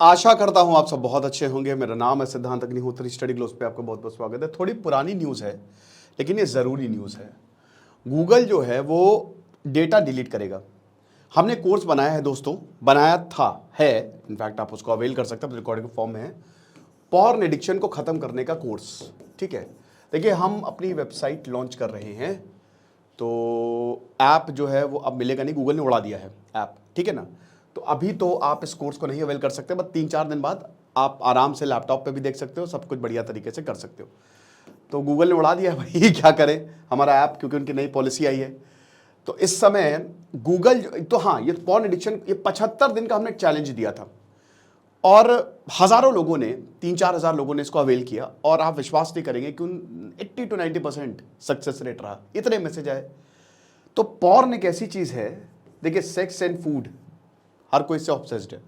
आशा करता हूं आप सब बहुत अच्छे होंगे। मेरा नाम है सिद्धांत अग्निहोत्री, स्टडी ग्लोस पे आपका बहुत बहुत स्वागत है। थोड़ी पुरानी न्यूज़ है लेकिन ये ज़रूरी न्यूज़ है। गूगल जो है वो डेटा डिलीट करेगा। हमने कोर्स बनाया है दोस्तों, बनाया था है, इनफैक्ट आप उसको अवेल कर सकते हैं, रिकॉर्डिंग फॉर्म में है। पॉर्न एडिक्शन को ख़त्म करने का कोर्स, ठीक है। देखिए हम अपनी वेबसाइट लॉन्च कर रहे हैं, तो ऐप जो है वो अब मिलेगा नहीं, गूगल ने उड़ा दिया है ऐप, ठीक है ना। तो अभी तो आप इस कोर्स को नहीं अवेल कर सकते, बस 3-4 दिन बाद आप आराम से लैपटॉप पे भी देख सकते हो, सब कुछ बढ़िया तरीके से कर सकते हो। तो गूगल ने उड़ा दिया है भाई, क्या करें हमारा ऐप, क्योंकि उनकी नई पॉलिसी आई है। तो इस समय गूगल तो हाँ, ये पॉर्न एडिक्शन, ये 75 दिन का हमने चैलेंज दिया था और हज़ारों लोगों ने, 3-4 हज़ार लोगों ने इसको अवेल किया और आप विश्वास नहीं करेंगे कि 80 to 90% सक्सेस रेट रहा। इतने मैसेज आए। तो पॉर्न एक ऐसी चीज़ है, देखिए सेक्स एंड फूड हर कोई इससे ऑब्सेस्ड है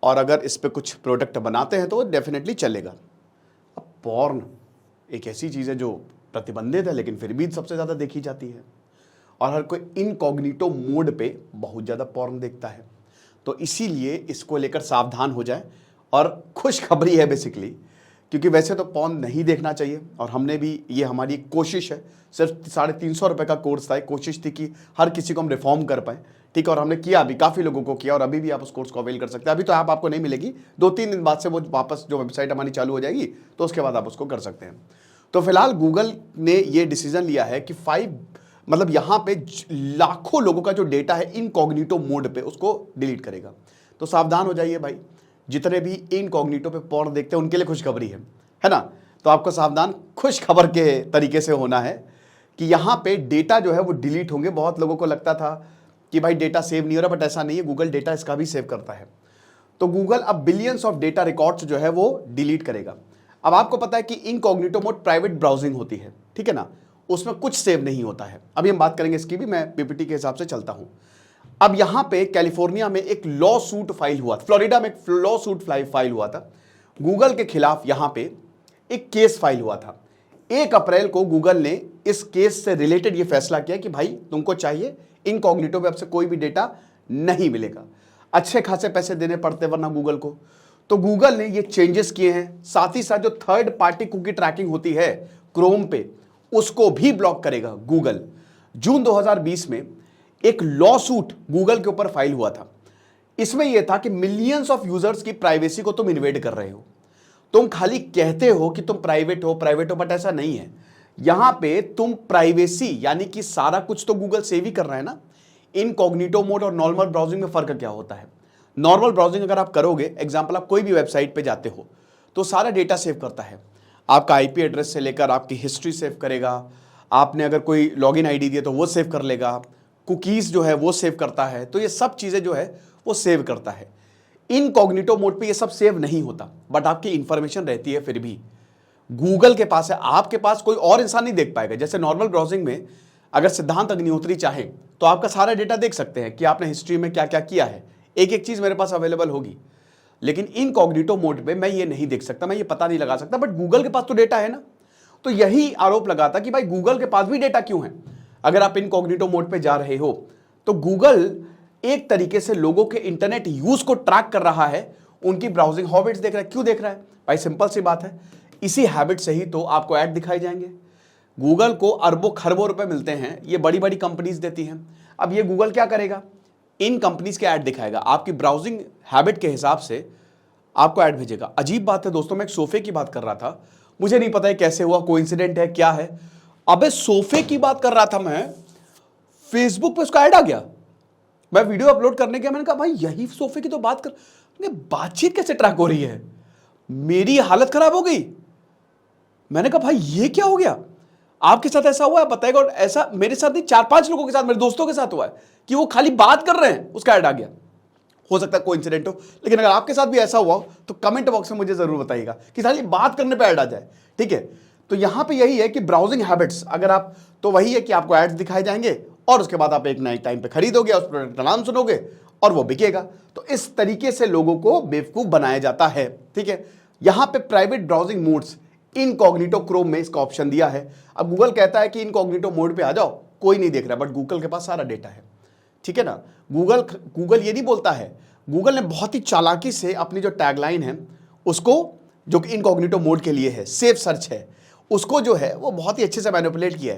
और अगर इस पे कुछ प्रोडक्ट बनाते हैं तो डेफिनेटली चलेगा। अब पॉर्न एक ऐसी चीज़ है जो प्रतिबंधित है लेकिन फिर भी सबसे ज़्यादा देखी जाती है और हर कोई इनकॉग्निटो मोड पे बहुत ज़्यादा पॉर्न देखता है। तो इसीलिए इसको लेकर सावधान हो जाए। और खुशखबरी है बेसिकली, क्योंकि वैसे तो पॉर्न नहीं देखना चाहिए और हमने भी, ये हमारी कोशिश है, सिर्फ 350 रुपये का कोर्स था, कोशिश थी कि हर किसी को हम रिफॉर्म कर पाएँ, ठीक है। और हमने किया भी, काफ़ी लोगों को किया और अभी भी आप उस कोर्स को अवेल कर सकते हैं। अभी तो ऐप आपको नहीं मिलेगी, 2-3 दिन बाद से वो वापस जो वेबसाइट हमारी चालू हो जाएगी तो उसके बाद आप उसको कर सकते हैं। तो फिलहाल गूगल ने ये डिसीजन लिया है कि मतलब यहाँ पे लाखों लोगों का जो डेटा है इनकॉग्निटो मोड पे, उसको डिलीट करेगा। तो सावधान हो जाइए भाई, जितने भी इनकॉग्निटो पे पॉर्न देखते हैं उनके लिए खुशखबरी है ना। तो आपको सावधान खुश खबर के तरीके से होना है कि यहाँ पे डेटा जो है वो डिलीट होंगे। बहुत लोगों को लगता था कि भाई डेटा सेव नहीं हो रहा, बट ऐसा नहीं है, गूगल डेटा इसका भी सेव करता है। तो गूगल अब बिलियंस ऑफ डेटा रिकॉर्ड्स जो है वो डिलीट करेगा। अब आपको पता है कि इनकॉग्निटो मोड प्राइवेट ब्राउजिंग होती है, ठीक है ना, उसमें कुछ सेव नहीं होता है। अभी हम बात करेंगे इसकी भी, मैं पीपीटी के हिसाब से चलता हूं। अब यहां पे कैलिफोर्निया में एक लॉ सूट फाइल हुआ, फ्लोरिडा में एक लॉ सूट फाइल हुआ था गूगल के खिलाफ। यहां पे एक केस फाइल हुआ था। 1 अप्रैल को गूगल ने इस केस से रिलेटेड यह फैसला किया कि भाई तुमको चाहिए इनकॉग्निटो वेब से कोई भी डेटा नहीं मिलेगा, अच्छे खासे पैसे देने पड़ते वरना गूगल को। तो गूगल ने ये चेंजेस किए हैं। साथ ही साथ जो थर्ड पार्टी कुकी ट्रैकिंग होती है क्रोम पे, उसको भी ब्लॉक करेगा गूगल। जून 2020 में एक लॉ सूट गूगल के ऊपर फाइल हुआ था। इसमें यह था कि मिलियंस ऑफ यूजर्स की प्राइवेसी को तुम इन्वेड कर रहे हो। तुम खाली कहते हो कि तुम प्राइवेट हो, बट ऐसा नहीं है। यहां पे तुम प्राइवेसी यानी कि सारा कुछ तो गूगल सेव ही कर रहा है ना। इनकॉग्निटो मोड और नॉर्मल ब्राउजिंग में फर्क क्या होता है? नॉर्मल ब्राउजिंग अगर आप करोगे, एग्जांपल आप कोई भी वेबसाइट पे जाते हो तो सारा डेटा सेव करता है, आपका आईपी एड्रेस से लेकर आपकी हिस्ट्री सेव करेगा, आपने अगर कोई लॉगिन आईडी दिया तो वो सेव कर लेगा, कुकीज़ जो है वो सेव करता है। तो ये सब चीज़ें जो है वो सेव करता है। इनकॉग्निटो मोड पे ये सब सेव नहीं होता, बट आपकी इंफॉर्मेशन रहती है फिर भी गूगल के पास है, आपके पास कोई और इंसान नहीं देख पाएगा। जैसे नॉर्मल ब्राउजिंग में अगर सिद्धांत अग्निहोत्री चाहे तो आपका सारा डेटा देख सकते हैं कि आपने हिस्ट्री में क्या क्या किया है, एक एक चीज़ मेरे पास अवेलेबल होगी। लेकिन इनकॉग्निटो मोड पे मैं ये नहीं देख सकता, मैं ये पता नहीं लगा सकता, बट गूगल के पास तो डेटा है ना। तो यही आरोप लगाता कि भाई गूगल के पास भी डेटा क्यों है अगर आप इनकॉग्निटो मोड पे जा रहे हो। तो गूगल एक तरीके से लोगों के इंटरनेट यूज को ट्रैक कर रहा है, उनकी ब्राउजिंग हैबिट्स देख रहा है। क्यों देख रहा है भाई? सिंपल सी बात है, इसी हैबिट से ही तो आपको ऐड दिखाई जाएंगे। गूगल को अरबों खरबों रुपए मिलते हैं, ये बड़ी बड़ी कंपनीज देती हैं। अब ये गूगल क्या करेगा? इन कंपनीज के ऐड दिखाएगा, आपकी ब्राउजिंग हैबिट के हिसाब से आपको ऐड भेजेगा। अजीब बात है दोस्तों, मैं एक सोफे की बात कर रहा था, मुझे नहीं पता है कैसे हुआ, कोइंसिडेंट है क्या है। अबे सोफे की बात कर रहा था मैं, फेसबुक पे उसका ऐड आ गया। मैं वीडियो अपलोड करने के, मैंने कहा भाई यही सोफे की तो बात कर, बातचीत कैसे ट्रैक हो रही है? मेरी हालत खराब हो गई। मैंने कहा भाई ये क्या हो गया? आपके साथ ऐसा हुआ है बताएगा? और ऐसा मेरे साथ नहीं, 4-5 लोगों के साथ, मेरे दोस्तों के साथ हुआ है कि वो खाली बात कर रहे हैं, उसका ऐड आ गया। हो सकता है कोइंसिडेंट हो, लेकिन अगर आपके साथ भी ऐसा हुआ हो तो कमेंट बॉक्स में मुझे जरूर बताइएगा कि खाली बात करने पे ऐड आ जाए, ठीक है। तो यहां पे यही है कि ब्राउजिंग हैबिट्स अगर आप, तो वही है कि आपको एड्स दिखाए जाएंगे और उसके बाद आप एक नए टाइम पे खरीदोगे, उस प्रोडक्ट का नाम सुनोगे और वो बिकेगा। तो इस तरीके से लोगों को बेवकूफ बनाया जाता है, ठीक है। यहां पे private browsing modes incognito Chrome में इसका ऑप्शन दिया है। अब गूगल कहता है कि इनकॉग्निटो मोड पे आ जाओ, कोई नहीं देख रहा, बट गूगल के पास सारा डेटा है, ठीक है ना। गूगल ये नहीं बोलता है, गूगल ने बहुत ही चालाकी से अपनी जो टैगलाइन है उसको, जो कि इनकॉग्निटो मोड के लिए है, सेफ सर्च है, उसको जो है वो बहुत ही अच्छे से मैनिपुलेट किया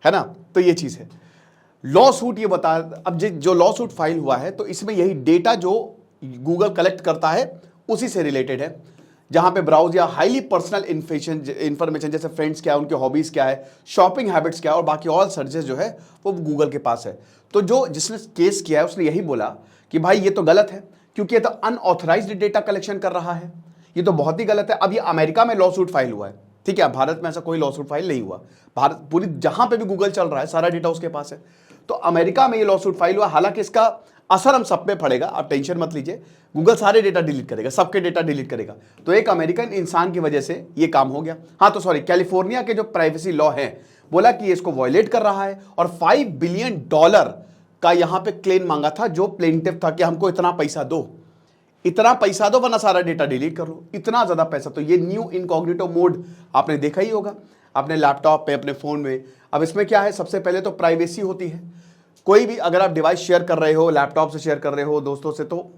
है ना। तो ये चीज़ है। लॉ सूट ये बता, अब जो लॉ सूट फाइल हुआ है तो इसमें यही डेटा जो गूगल कलेक्ट करता है उसी से रिलेटेड है, जहां पे ब्राउज या हाईली पर्सनल इंफॉर्मेशन जैसे फ्रेंड्स क्या है, उनके हॉबीज क्या है, शॉपिंग हैबिट्स क्या है और बाकी ऑल सर्चेस जो है वो गूगल के पास है। तो जो जिसने केस किया है उसने यही बोला कि भाई ये तो गलत है, क्योंकि ये तो अनऑथराइज्ड डेटा कलेक्शन कर रहा है, ये तो बहुत ही गलत है। अब ये अमेरिका में लॉ सूट फाइल हुआ है, ठीक है, भारत में ऐसा कोई लॉ सूट फाइल नहीं हुआ। भारत पूरी जहां पे भी गूगल चल रहा है सारा डेटा उसके पास है। तो अमेरिका में ये लॉ सूट फाइल हुआ, हालांकि इसका असर हम सब पे पड़ेगा, आप टेंशन मत लीजिए, गूगल सारे डेटा डिलीट करेगा, सबके डेटा डिलीट करेगा। तो एक अमेरिकन इंसान की वजह से ये काम हो गया। हाँ तो सॉरी, कैलिफोर्निया के जो प्राइवेसी लॉ है बोला कि ये इसको वॉयलेट कर रहा है और $5 बिलियन का यहां पे क्लेम मांगा था जो प्लेंटिफ था कि हमको इतना पैसा दो वरना सारा डेटा डिलीट कर लो, इतना ज्यादा पैसा। तो ये न्यू इनकॉग्निटो मोड आपने देखा ही होगा अपने लैपटॉप पे, अपने फोन में। अब इसमें क्या है, सबसे पहले तो प्राइवेसी होती है। कोई भी अगर आप डिवाइस शेयर कर रहे हो, लैपटॉप से शेयर कर रहे हो दोस्तों से, तो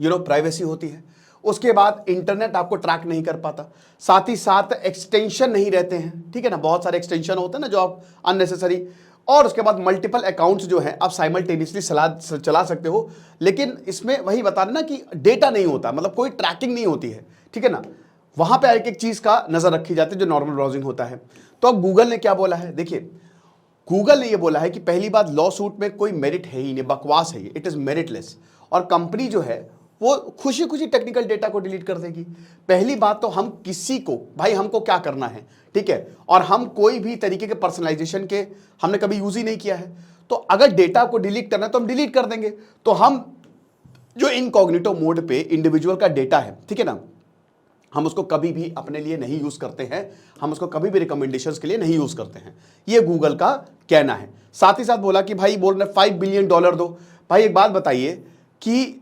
प्राइवेसी होती है। उसके बाद इंटरनेट आपको ट्रैक नहीं कर पाता, साथ ही साथ एक्सटेंशन नहीं रहते हैं, ठीक है ना, बहुत सारे एक्सटेंशन होते हैं ना जो आप अननेसेसरी। और उसके बाद मल्टीपल अकाउंट्स जो हैं आप साइमल्टेनियसली चला सकते हो, लेकिन इसमें वही बता देना कि डेटा नहीं होता, मतलब कोई ट्रैकिंग नहीं होती है, ठीक है ना। वहां पे एक एक चीज का नजर रखी जाती है जो नॉर्मल ब्राउजिंग होता है। तो अब गूगल ने क्या बोला है, देखिए गूगल ने ये बोला है कि पहली बात, लॉ सूट में कोई मेरिट है ही नहीं, बकवास है ये, इट इज मेरिटलेस। और कंपनी जो है वो खुशी खुशी टेक्निकल डेटा को डिलीट कर देगी। पहली बात तो हम किसी को, भाई हमको क्या करना है, ठीक है, और हम कोई भी तरीके के पर्सनलाइजेशन के हमने कभी यूज ही नहीं किया है। तो अगर डेटा को डिलीट करना है तो हम डिलीट कर देंगे। तो हम जो इनकॉग्निटो मोड पे इंडिविजुअल का डेटा है, ठीक है ना, हम उसको कभी भी अपने लिए नहीं यूज करते हैं, हम उसको कभी भी रिकमेंडेशंस के लिए नहीं यूज करते हैं, ये गूगल का कहना है। साथ ही साथ बोला कि भाई बोल रहे $5 बिलियन दो। भाई एक बात बताइए कि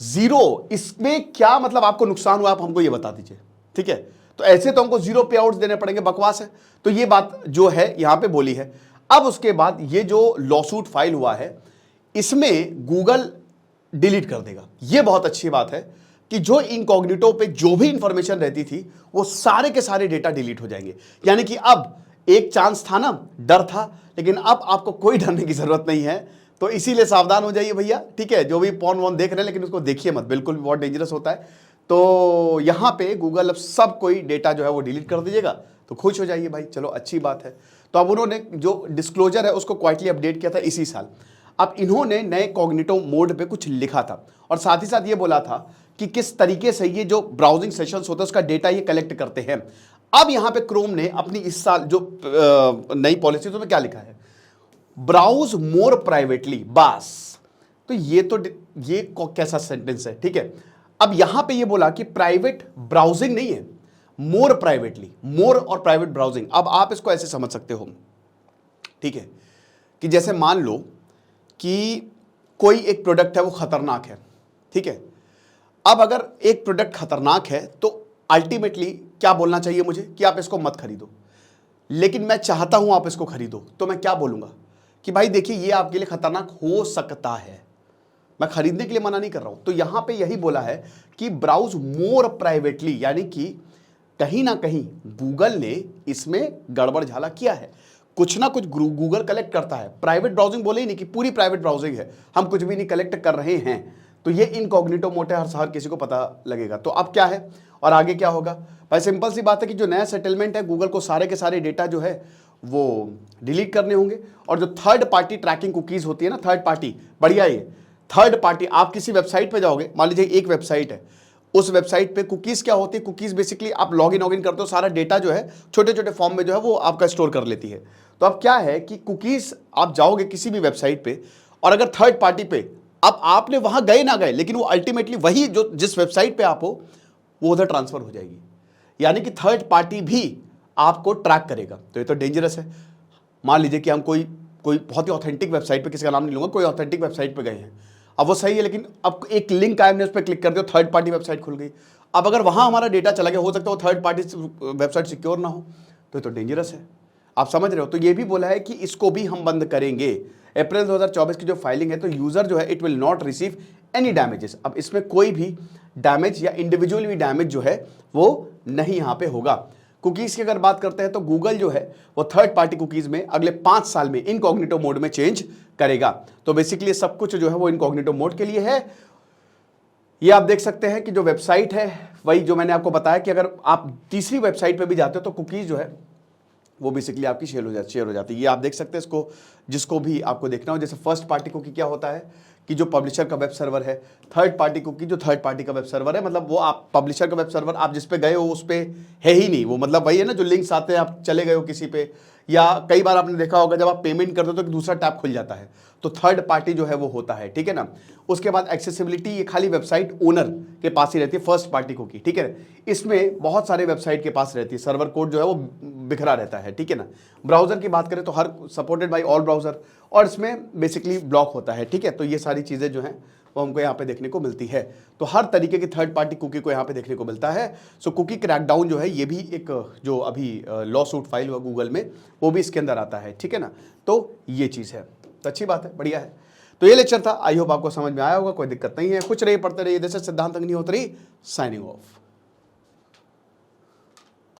जीरो, इसमें क्या मतलब आपको नुकसान हुआ, आप हमको ये बता दीजिए, ठीक है। तो ऐसे तो हमको जीरो पे आउट्स देने पड़ेंगे, बकवास है। तो ये बात जो है यहां पे बोली है। अब उसके बाद ये जो लॉसूट फाइल हुआ है इसमें गूगल डिलीट कर देगा। ये बहुत अच्छी बात है कि जो इनकॉग्निटो पे जो भी इंफॉर्मेशन रहती थी वो सारे के सारे डेटा डिलीट हो जाएंगे। यानी कि अब एक चांस था ना, डर था, लेकिन अब आपको कोई डरने की जरूरत नहीं है। तो इसीलिए सावधान हो जाइए भैया, ठीक है। जो भी पॉर्न वॉर्न देख रहे हैं लेकिन उसको देखिए मत, बिल्कुल भी बहुत डेंजरस होता है। तो यहां पे गूगल अब सब कोई डेटा जो है वो डिलीट कर दीजिएगा, तो खुश हो जाइए भाई, चलो अच्छी बात है। तो अब उन्होंने जो डिस्क्लोजर है उसको क्वाइटली अपडेट किया था इसी साल। अब इन्होंने नए कॉग्निटो मोड पे कुछ लिखा था और साथ ही साथ ये बोला था कि किस तरीके से ये जो ब्राउजिंग सेशंस होते हैं उसका डेटा ये कलेक्ट करते हैं। अब यहां पे क्रोम ने अपनी इस साल जो नई पॉलिसी, तो में क्या लिखा है, ब्राउज मोर प्राइवेटली, बस। तो ये कैसा सेंटेंस है, ठीक है। अब यहां पे ये बोला कि प्राइवेट ब्राउजिंग नहीं है, मोर प्राइवेटली, मोर और प्राइवेट ब्राउजिंग। अब आप इसको ऐसे समझ सकते हो, ठीक है, कि जैसे मान लो कि कोई एक प्रोडक्ट है वो खतरनाक है, ठीक है। अब अगर एक प्रोडक्ट खतरनाक है तो अल्टीमेटली क्या बोलना चाहिए मुझे कि आप इसको मत खरीदो, लेकिन मैं चाहता हूं आप इसको खरीदो, तो मैं क्या बोलूंगा कि भाई देखिए ये आपके लिए खतरनाक हो सकता है, मैं खरीदने के लिए मना नहीं कर रहा हूं। तो यहां पे यही बोला है कि ब्राउज मोर प्राइवेटली, यानी कि कहीं ना कहीं गूगल ने इसमें गड़बड़ झाला किया है, कुछ ना कुछ गूगल कलेक्ट करता है। प्राइवेट ब्राउजिंग बोले ही नहीं कि पूरी प्राइवेट ब्राउजिंग है, हम कुछ भी नहीं कलेक्ट कर रहे हैं। तो ये इनकॉग्निटो मोड है, हर किसी को पता लगेगा। तो अब क्या है और आगे क्या होगा, भाई सिंपल सी बात है कि जो नया सेटलमेंट है, गूगल को सारे के सारे डेटा जो है वो डिलीट करने होंगे। और जो थर्ड पार्टी ट्रैकिंग कुकीज होती है ना, थर्ड पार्टी, बढ़िया ये थर्ड पार्टी, आप किसी वेबसाइट पे जाओगे, मान लीजिए एक वेबसाइट है, उस वेबसाइट पे कुकीज क्या होती है, कुकीज बेसिकली आप लॉगिन करते हो, सारा डेटा जो है छोटे छोटे फॉर्म में जो है वो आपका स्टोर कर लेती है। तो अब क्या है कि कुकीज, आप जाओगे किसी भी वेबसाइट पे और अगर थर्ड पार्टी पे, अब आपने वहां गए ना गए, लेकिन वो अल्टीमेटली वही जो जिस वेबसाइट पे आप हो वो उधर ट्रांसफर हो जाएगी, यानी कि थर्ड पार्टी भी आपको ट्रैक करेगा। तो ये तो डेंजरस है। मान लीजिए कि हम कोई बहुत ही ऑथेंटिक वेबसाइट पे, किसी का नाम नहीं लूंगा, कोई ऑथेंटिक वेबसाइट पे गए हैं, अब वो सही है, लेकिन अब एक लिंक आया, हमने उस पर क्लिक कर दिया, थर्ड पार्टी वेबसाइट खुल गई। अब अगर वहां हमारा डेटा चला गया, हो सकता है वो थर्ड पार्टी वेबसाइट सिक्योर ना हो, तो ये तो डेंजरस है, आप समझ रहे हो। तो ये भी बोला है कि इसको भी हम बंद करेंगे, अप्रैल 2024 की जो फाइलिंग है, तो यूजर जो है it will not receive any damages. अब इसमें कोई भी डैमेज या इंडिविजुअल भी डैमेज जो है वो नहीं यहां पे होगा। कुकीज की अगर बात करते हैं तो गूगल जो है वो थर्ड पार्टी कुकीज में अगले 5 साल में इनकॉग्निटो मोड में चेंज करेगा। तो बेसिकली सब कुछ जो है वो इनकॉग्निटो मोड के लिए है। ये आप देख सकते हैं कि जो वेबसाइट है वही जो मैंने आपको बताया कि अगर आप तीसरी वेबसाइट पे भी जाते हो तो कुकीज जो है वो बेसिकली आपकी शेयर हो जाती है। ये आप देख सकते हैं इसको, जिसको भी आपको देखना हो। जैसे फर्स्ट पार्टी कुकी क्या होता है कि जो पब्लिशर का वेब सर्वर है, थर्ड पार्टी कुकी जो थर्ड पार्टी का वेब सर्वर है, मतलब वो आप पब्लिशर का वेब सर्वर आप जिस पे गए हो उस पे है ही नहीं, वो मतलब वही है ना जो लिंक्स आते हैं, आप चले गए हो किसी पे, या कई बार आपने देखा होगा जब आप पेमेंट करते हो तो एक दूसरा टैब खुल जाता है, तो थर्ड पार्टी जो है वो होता है, ठीक है ना। उसके बाद एक्सेसिबिलिटी, ये खाली वेबसाइट ओनर के पास ही रहती है, फर्स्ट पार्टी कुकी, ठीक है। इसमें बहुत सारे वेबसाइट के पास रहती है, सर्वर कोड जो है वो बिखरा रहता है, ठीक है ना। ब्राउजर की बात करें तो हर सपोर्टेड बाय ऑल ब्राउजर, और इसमें बेसिकली ब्लॉक होता है, ठीक है। तो ये सारी चीज़ें जो हैं वो हमको यहाँ पे देखने को मिलती है। तो हर तरीके की थर्ड पार्टी कुकी को यहाँ पे देखने को मिलता है। सो कुकी क्रैकडाउन जो है ये भी एक जो अभी लॉ सूट फाइल हुआ गूगल में, वो भी इसके अंदर आता है, ठीक है ना। तो ये चीज़ है, तो अच्छी बात है, बढ़िया है। तो ये लेक्चर था, आई होप आपको समझ में आया होगा, कोई दिक्कत नहीं है। कुछ नहीं, पढ़ते रहिए। दिस इज सिद्धांत अग्निहोत्री साइनिंग ऑफ।